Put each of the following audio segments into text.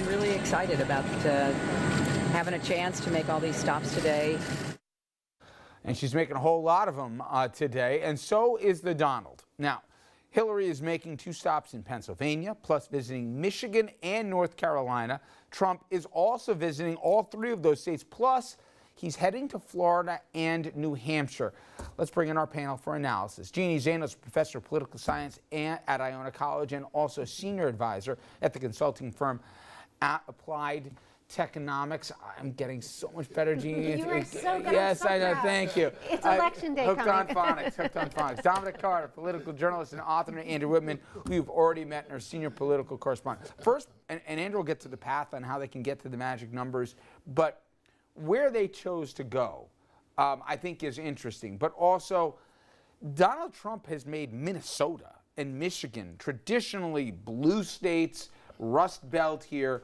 I'm really excited about having a chance to make all these stops today. And she's making a whole lot of them today, and so is the Donald. Now, Hillary is making 2 stops in Pennsylvania, plus visiting Michigan and North Carolina. Trump is also visiting all 3 of those states, plus he's heading to Florida and New Hampshire. Let's bring in our panel for analysis. Jeannie Zanos, professor of political science at Iona College and also senior advisor at the consulting firm Applied Techonomics. I'm getting so much better, Jeannie. You are so good. Yes, I know. Thank you. It's election day Hooked coming. on phonics. Hooked on phonics. Dominic Carter, political journalist and author, and Andrew Whitman, who you've already met and are senior political correspondent. First, and Andrew will get to the path on how they can get to the magic numbers, but where they chose to go, I think is interesting. But also, Donald Trump has made Minnesota and Michigan traditionally blue states, Rust Belt here.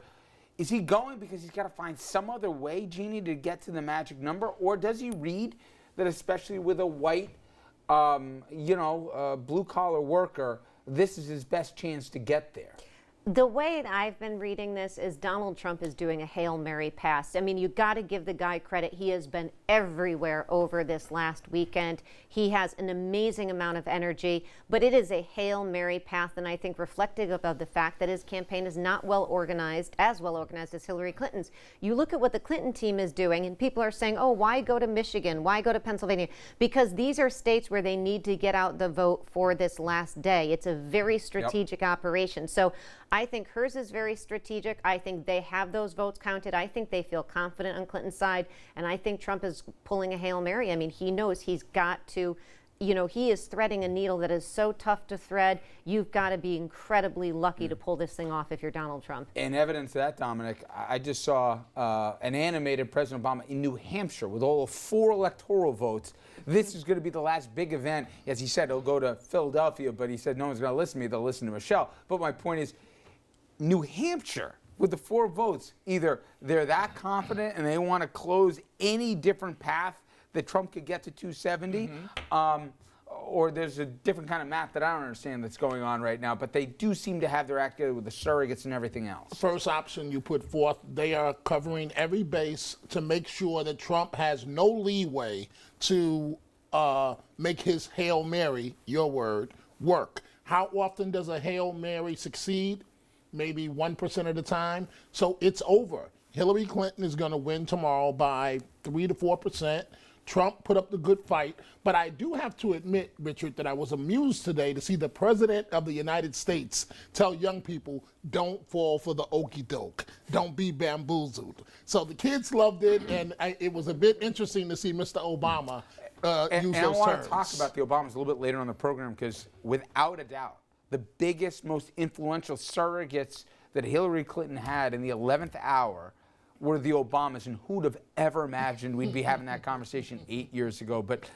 Is he going because he's got to find some other way, Jeannie, to get to the magic number? Or does he read that, especially with a white, blue-collar worker, this is his best chance to get there? The way that I've been reading this is Donald Trump is doing a Hail Mary pass. I mean, you got to give the guy credit. He has been everywhere over this last weekend. He has an amazing amount of energy, but it is a Hail Mary path, and I think reflective of the fact that his campaign is not as well organized as Hillary Clinton's. You look at what the Clinton team is doing, and people are saying, oh, why go to Michigan? Why go to Pennsylvania? Because these are states where they need to get out the vote for this last day. It's a very strategic operation. So I think hers is very strategic. I think they have those votes counted. I think they feel confident on Clinton's side. And I think Trump is pulling a Hail Mary. I mean, he knows he's got to, he is threading a needle that is so tough to thread. You've got to be incredibly lucky to pull this thing off if you're Donald Trump. And evidence of that, Dominic, I just saw an animated President Obama in New Hampshire with all of 4 electoral votes. This is going to be the last big event. As he said, he'll go to Philadelphia, but he said no one's going to listen to me. They'll listen to Michelle. But my point is, New Hampshire, with the 4 votes, either they're that confident and they want to close any different path that Trump could get to 270, or there's a different kind of math that I don't understand that's going on right now, but they do seem to have their act together with the surrogates and everything else. First option you put forth, they are covering every base to make sure that Trump has no leeway to make his Hail Mary, your word, work. How often does a Hail Mary succeed? Maybe 1% of the time. So it's over. Hillary Clinton is going to win tomorrow by 3 to 4%. Trump put up the good fight. But I do have to admit, Richard, that I was amused today to see the President of the United States tell young people, don't fall for the okie doke. Don't be bamboozled. So the kids loved it, and it was a bit interesting to see Mr. Obama use those terms. And I want to talk about the Obamas a little bit later on the program, because without a doubt, the biggest, most influential surrogates that Hillary Clinton had in the 11th hour were the Obamas, and who'd have ever imagined we'd be having that conversation 8 years ago. But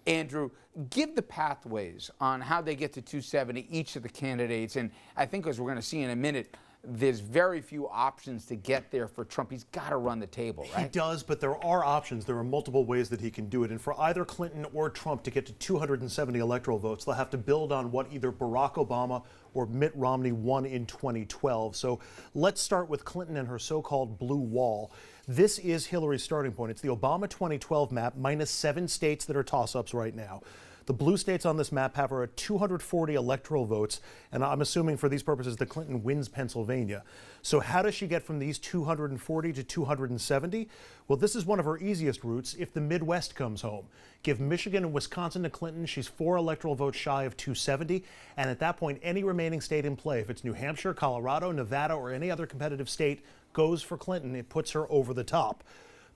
Andrew, give the pathways on how they get to 270, each of the candidates, and I think, as we're going to see in a minute, there's very few options to get there for Trump. He's got to run the table, right? He does, but there are options. There are multiple ways that he can do it. And for either Clinton or Trump to get to 270 electoral votes, they'll have to build on what either Barack Obama or Mitt Romney won in 2012. So let's start with Clinton and her so-called blue wall. This is Hillary's starting point. It's the Obama 2012 map minus 7 states that are toss-ups right now. The blue states on this map have her at 240 electoral votes, and I'm assuming for these purposes that Clinton wins Pennsylvania. So how does she get from these 240 to 270? Well, this is one of her easiest routes if the Midwest comes home. Give Michigan and Wisconsin to Clinton. She's 4 electoral votes shy of 270, and at that point, any remaining state in play, if it's New Hampshire, Colorado, Nevada, or any other competitive state, goes for Clinton. It puts her over the top.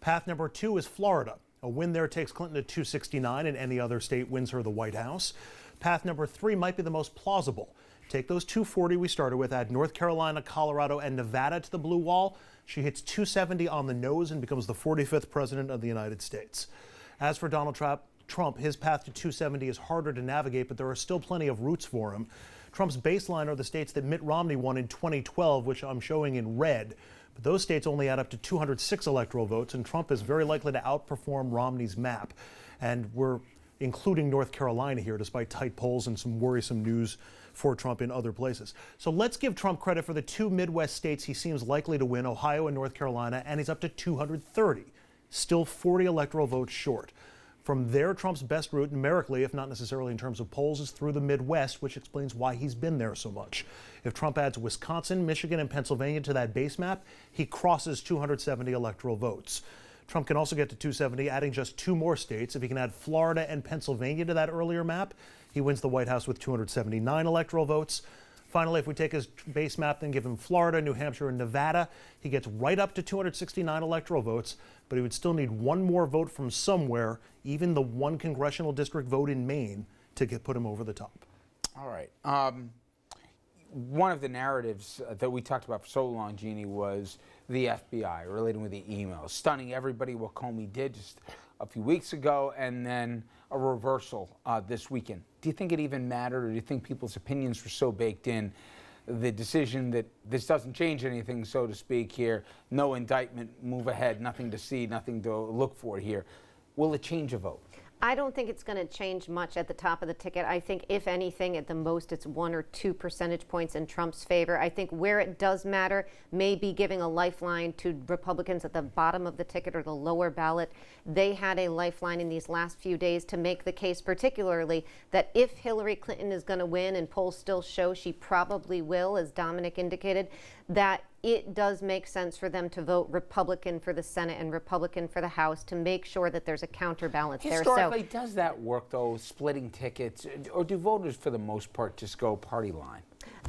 Path number 2 is Florida. A win there takes Clinton to 269, and any other state wins her the White House. Path number 3 might be the most plausible. Take those 240 we started with, add North Carolina, Colorado, and Nevada to the blue wall. She hits 270 on the nose and becomes the 45th president of the United States. As for Donald Trump, his path to 270 is harder to navigate, but there are still plenty of routes for him. Trump's baseline are the states that Mitt Romney won in 2012, which I'm showing in red. But those states only add up to 206 electoral votes, and Trump is very likely to outperform Romney's map. And we're including North Carolina here, despite tight polls and some worrisome news for Trump in other places. So let's give Trump credit for the two Midwest states he seems likely to win, Ohio and North Carolina, and he's up to 230, still 40 electoral votes short. From there, Trump's best route numerically, if not necessarily in terms of polls, is through the Midwest, which explains why he's been there so much. If Trump adds Wisconsin, Michigan, and Pennsylvania to that base map, he crosses 270 electoral votes. Trump can also get to 270, adding just two more states. If he can add Florida and Pennsylvania to that earlier map, he wins the White House with 279 electoral votes. Finally, if we take his base map, then give him Florida, New Hampshire, and Nevada, he gets right up to 269 electoral votes, but he would still need one more vote from somewhere, even the one congressional district vote in Maine, to put him over the top. All right. One of the narratives that we talked about for so long, Jeannie, was the FBI relating with the emails, stunning everybody what Comey did just a few weeks ago, and then a reversal this weekend. Do you think it even mattered, or do you think people's opinions were so baked in, the decision that this doesn't change anything, so to speak, here, no indictment, move ahead, nothing to see, nothing to look for here? Will it change a vote? I don't think it's going to change much at the top of the ticket. I think, if anything, at the most, it's 1 or 2 percentage points in Trump's favor. I think where it does matter may be giving a lifeline to Republicans at the bottom of the ticket or the lower ballot. They had a lifeline in these last few days to make the case, particularly that if Hillary Clinton is going to win, and polls still show she probably will, as Dominic indicated, that it does make sense for them to vote Republican for the Senate and Republican for the House to make sure that there's a counterbalance there. Historically, does that work, though, splitting tickets? Or do voters, for the most part, just go party line?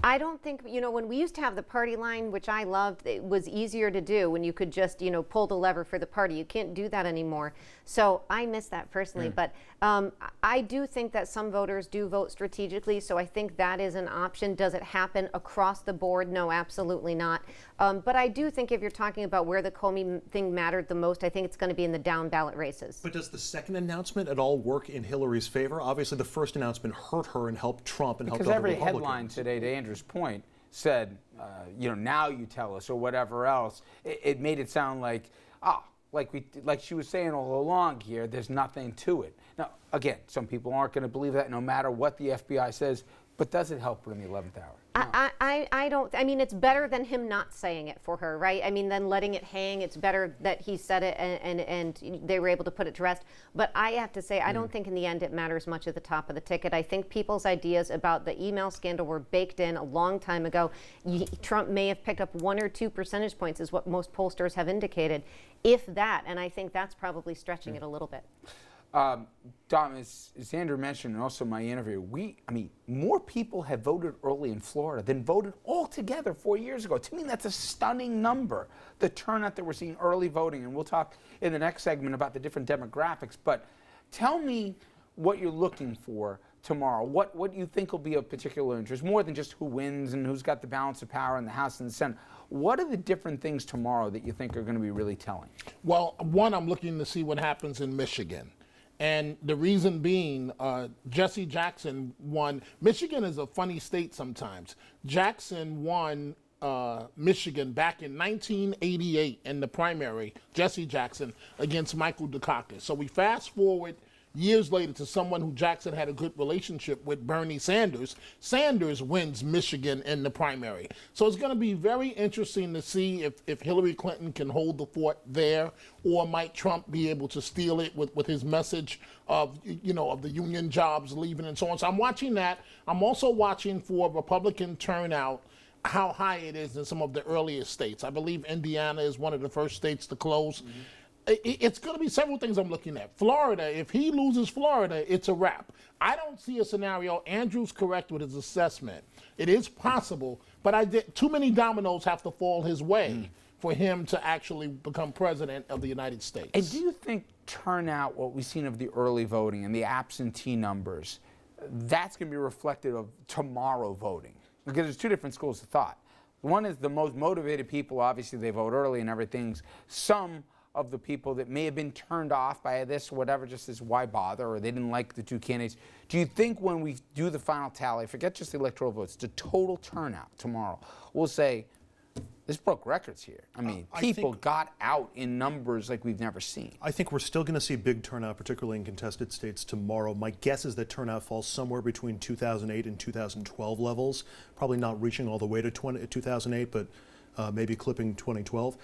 I don't think, when we used to have the party line, which I loved, it was easier to do when you could just, pull the lever for the party. You can't do that anymore. So I miss that personally. But I do think that some voters do vote strategically. So I think that is an option. Does it happen across the board? No, absolutely not. But I do think if you're talking about where the Comey thing mattered the most, I think it's going to be in the down ballot races. But does the second announcement at all work in Hillary's favor? Obviously, the first announcement hurt her and helped Trump and helped other Because every Republicans. headline today, to Andrew's point, said, now you tell us, or whatever else. It made it sound like, like she was saying all along here, there's nothing to it. Now, again, some people aren't going to believe that no matter what the FBI says, but does it help her in the 11th hour? I don't. I mean, it's better than him not saying it for her, right? I mean, than letting it hang. It's better that he said it and they were able to put it to rest. But I have to say, I don't think in the end it matters much at the top of the ticket. I think people's ideas about the email scandal were baked in a long time ago. Trump may have picked up 1 or 2 percentage points, is what most pollsters have indicated, if that. And I think that's probably stretching it a little bit. Dom, as Andrew mentioned, and also my interview, more people have voted early in Florida than voted altogether 4 years ago. To me, that's a stunning number, the turnout that we're seeing early voting. And we'll talk in the next segment about the different demographics. But tell me what you're looking for tomorrow. What you think will be of particular interest, more than just who wins and who's got the balance of power in the House and the Senate. What are the different things tomorrow that you think are going to be really telling? Well, one, I'm looking to see what happens in Michigan. And the reason being, Jesse Jackson won. Michigan is a funny state sometimes. Jackson won Michigan back in 1988 in the primary, Jesse Jackson, against Michael Dukakis. So we fast forward years later to someone who Jackson had a good relationship with, Bernie Sanders. Sanders wins Michigan in the primary. So it's going to be very interesting to see if Hillary Clinton can hold the fort there, or might Trump be able to steal it with his message of the union jobs leaving and so on. So I'm watching that. I'm also watching for Republican turnout, how high it is in some of the earliest states. I believe Indiana is one of the first states to close. Mm-hmm. It's going to be several things I'm looking at. Florida, if he loses Florida, it's a wrap. I don't see a scenario. Andrew's correct with his assessment. It is possible, but too many dominoes have to fall his way for him to actually become president of the United States. And do you think turnout, what we've seen of the early voting and the absentee numbers, that's going to be reflective of tomorrow voting? Because there's two different schools of thought. One is the most motivated people, obviously they vote early and everything. Some of the people that may have been turned off by this or whatever, just as why bother, or they didn't like the two candidates. Do you think when we do the final tally, forget just the electoral votes, the total turnout tomorrow, we'll say this broke records here. I mean, I people think- got out in numbers like we've never seen. I think we're still going to see big turnout, particularly in contested states tomorrow. My guess is that turnout falls somewhere between 2008 and 2012 levels, probably not reaching all the way to 2008, but maybe clipping 2012.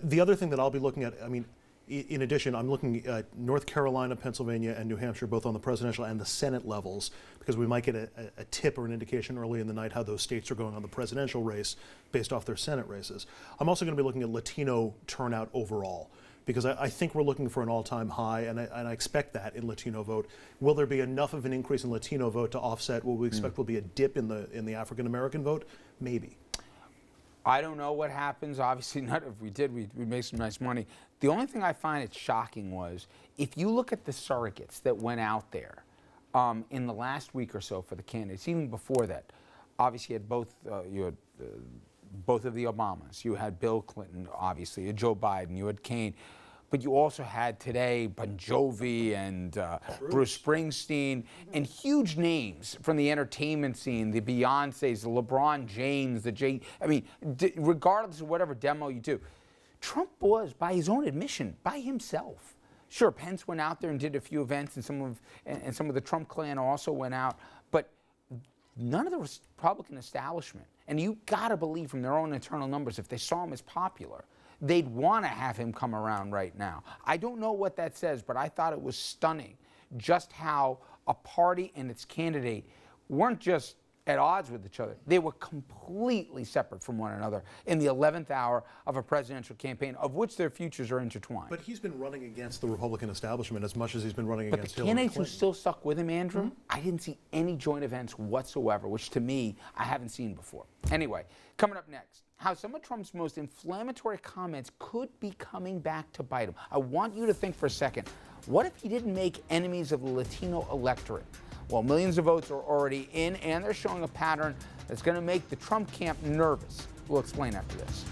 The other thing that I'll be looking at, I mean, in addition, I'm looking at North Carolina, Pennsylvania, and New Hampshire, both on the presidential and the Senate levels, because we might get a tip or an indication early in the night how those states are going on the presidential race based off their Senate races. I'm also going to be looking at Latino turnout overall, because I think we're looking for an all-time high, and I expect that in Latino vote. Will there be enough of an increase in Latino vote to offset what we expect will be a dip in the African-American vote? Maybe. I don't know what happens. Obviously, not if we did, we'd make some nice money. The only thing I find it shocking was if you look at the surrogates that went out there in the last week or so for the candidates, even before that, obviously you had both of the Obamas. You had Bill Clinton, obviously, you had Joe Biden, you had Kane. But you also had today Bon Jovi and Bruce Springsteen and huge names from the entertainment scene, the Beyoncés, the LeBron James, I mean, regardless of whatever demo you do, Trump was, by his own admission, by himself. Sure, Pence went out there and did a few events, and some of the Trump clan also went out, but none of the Republican establishment, and you gotta believe from their own internal numbers, if they saw him as popular, they'd want to have him come around right now. I don't know what that says, but I thought it was stunning just how a party and its candidate weren't just at odds with each other. They were completely separate from one another in the 11th hour of a presidential campaign, of which their futures are intertwined. But he's been running against the Republican establishment as much as he's been running But the against Hillary candidates who Clinton. still stuck with him, Andrew, I didn't see any joint events whatsoever, which to me, I haven't seen before. Anyway, coming up next, how some of Trump's most inflammatory comments could be coming back to bite him. I want you to think for a second, what if he didn't make enemies of the Latino electorate? Well, millions of votes are already in, and they're showing a pattern that's going to make the Trump camp nervous. We'll explain after this.